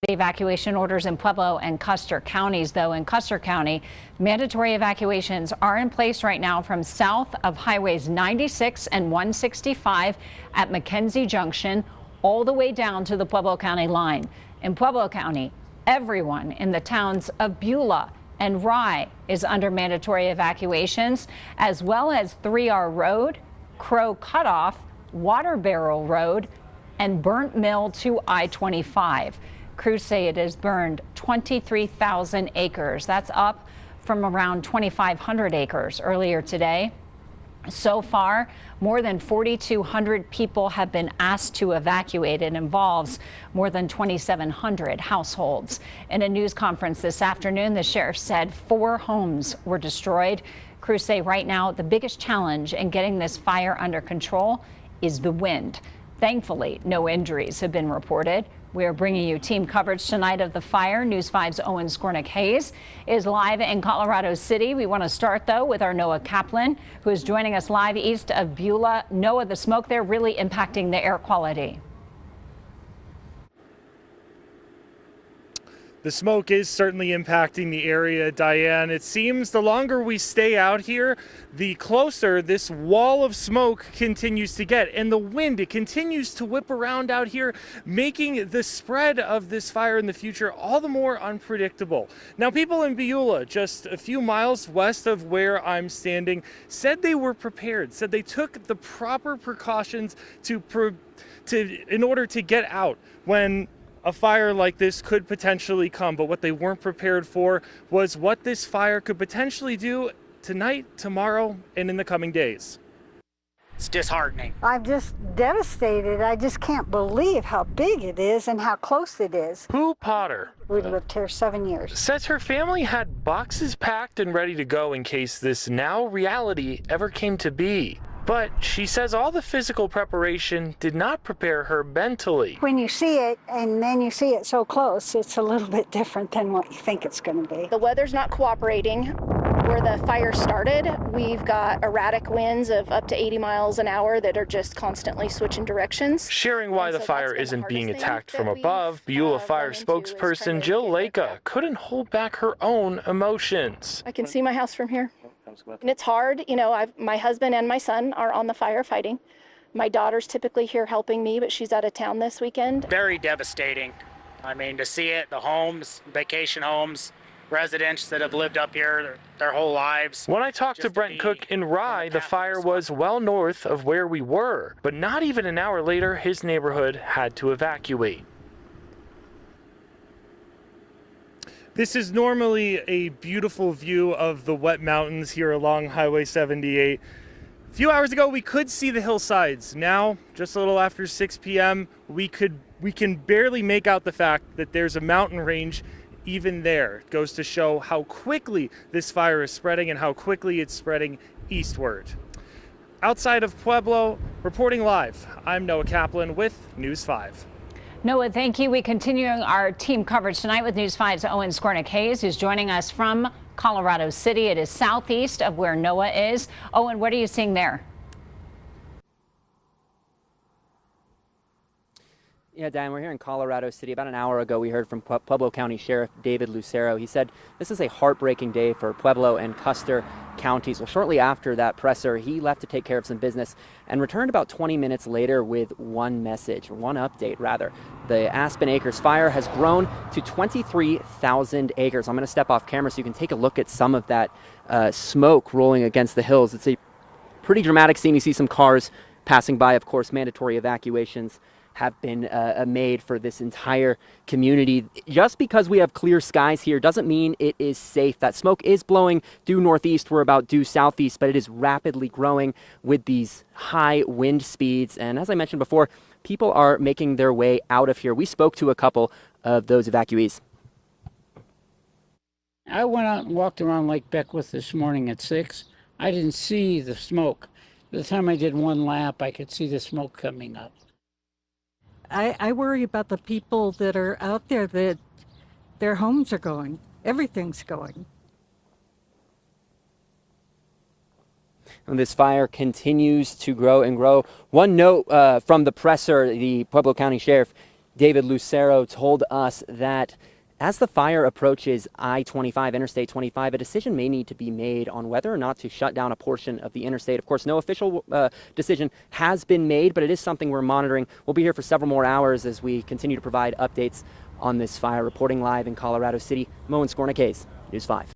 Evacuation orders in Pueblo and Custer counties, though. In Custer County, mandatory evacuations are in place right now from south of highways 96 and 165 at MacKenzie Junction all the way down to the Pueblo County line. In Pueblo County, everyone in the towns of Beulah and Rye is under mandatory evacuations, as well as 3R Road, Cutoff, Waterbarrel Road, and Burnt Mill to I-25. Crews say it has burned 23,000 acres. That's up from around 2,500 acres earlier today. So far, more than 4,200 people have been asked to evacuate. It involves more than 2,700 households. In a news conference this afternoon, the sheriff said 4 homes were destroyed. Crews say right now the biggest challenge in getting this fire under control is the wind. Thankfully, no injuries have been reported. We are bringing you team coverage tonight of the fire. News 5's Owen Skornick-Hayes is live in Colorado City. We want to start, though, with our Noah Kaplan, who is joining us live east of Beulah. Noah, the smoke there really impacting the air quality. The smoke is certainly impacting the area, Diane. It seems the longer we stay out here, the closer this wall of smoke continues to get. And the wind, it continues to whip around out here, making the spread of this fire in the future all the more unpredictable. Now, people in Beulah, just a few miles west of where I'm standing, said they were prepared, said they took the proper precautions in order to get out when a fire like this could potentially come. But what they weren't prepared for was what this fire could potentially do tonight, tomorrow, and in the coming days. It's disheartening. I'm just devastated. I just can't believe how big it is and how close it is. Pooh Potter, We lived here 7 years. says her family had boxes packed and ready to go in case this now reality ever came to be. But she says all the physical preparation did not prepare her mentally. When you see it and then you see it so close, it's a little bit different than what you think it's going to be. The weather's not cooperating. Where the fire started, we've got erratic winds of up to 80 miles an hour that are just constantly switching directions. Sharing why the fire isn't being attacked from above, Beulah Fire spokesperson Jill Laka couldn't hold back her own emotions. I can see my house from here. And it's hard, you know, my husband and my son are on the fire fighting. My daughter's typically here helping me, but she's out of town this weekend. Very devastating. I mean, to see it, the homes, vacation homes, residents that have lived up here their whole lives. When I talked to Brent Cook in Rye, the fire was well north of where we were, but not even an hour later, his neighborhood had to evacuate. This is normally a beautiful view of the wet mountains here along Highway 78. A few hours ago, we could see the hillsides. Now, just a little after 6 p.m., we can barely make out the fact that there's a mountain range even there. It goes to show how quickly this fire is spreading and how quickly it's spreading eastward. Outside of Pueblo, reporting live, I'm Noah Kaplan with News 5. Noah, thank you. We continue our team coverage tonight with News 5's Owen Skornick-Hayes, who's joining us from Colorado City. It is southeast of where Noah is. Owen, what are you seeing there? Yeah, Diane, we're here in Colorado City. About an hour ago, we heard from Pueblo County Sheriff David Lucero. He said this is a heartbreaking day for Pueblo and Custer counties. Well, shortly after that presser, he left to take care of some business and returned about 20 minutes later with one update rather. The Aspen Acres fire has grown to 23,000 acres. I'm going to step off camera so you can take a look at some of that smoke rolling against the hills. It's a pretty dramatic scene. You see some cars passing by. Of course, mandatory evacuations have been made for this entire community. Just because we have clear skies here doesn't mean it is safe. That smoke is blowing due northeast. We're about due southeast, but it is rapidly growing with these high wind speeds. And as I mentioned before, people are making their way out of here. We spoke to a couple of those evacuees. I went out and walked around Lake Beckwith this morning at 6. I didn't see the smoke. By the time I did one lap, I could see the smoke coming up. I worry about the people that are out there that their homes are going. Everything's going. And this fire continues to grow and grow. One note from the presser, the Pueblo County Sheriff David Lucero told us that as the fire approaches I-25, Interstate 25, a decision may need to be made on whether or not to shut down a portion of the interstate. Of course, no official decision has been made, but it is something we're monitoring. We'll be here for several more hours as we continue to provide updates on this fire. Reporting live in Colorado City, Moen Skornik-Hayes, News 5.